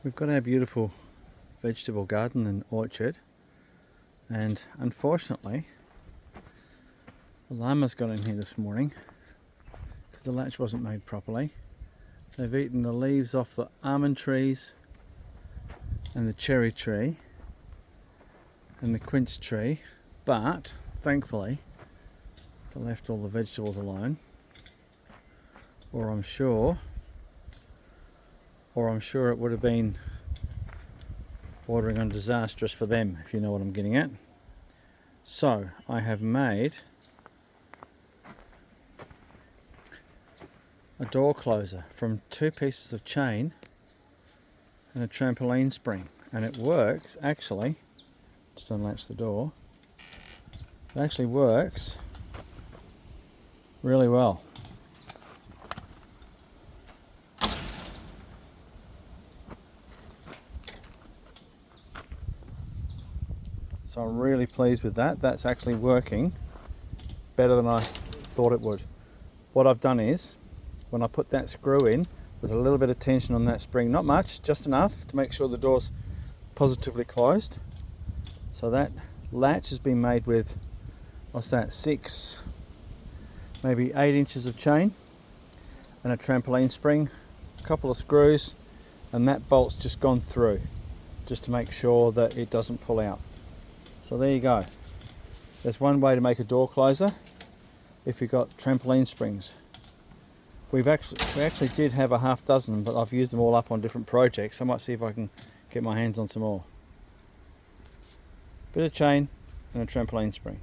We've got our beautiful vegetable garden and orchard, and unfortunately the llamas got in here this morning because the latch wasn't made properly. They've eaten the leaves off the almond trees and the cherry tree and the quince tree, but thankfully they left all the vegetables alone, or I'm sure it would have been bordering on disastrous for them, if you know what I'm getting at. So I have made a door closer from 2 pieces of chain and a trampoline spring, and it works actually. Just unlatch the door. It actually works really well. So I'm really pleased with that. That's actually working better than I thought it would. What I've done is, when I put that screw in, there's a little bit of tension on that spring, not much, just enough to make sure the door's positively closed. So that latch has been made with, what's that, 6, maybe 8 inches of chain and a trampoline spring, a couple of screws, and that bolt's just gone through, just to make sure that it doesn't pull out. So there you go. There's one way to make a door closer if you've got trampoline springs. We actually did have a half dozen, but I've used them all up on different projects. I might see if I can get my hands on some more. Bit of chain and a trampoline spring.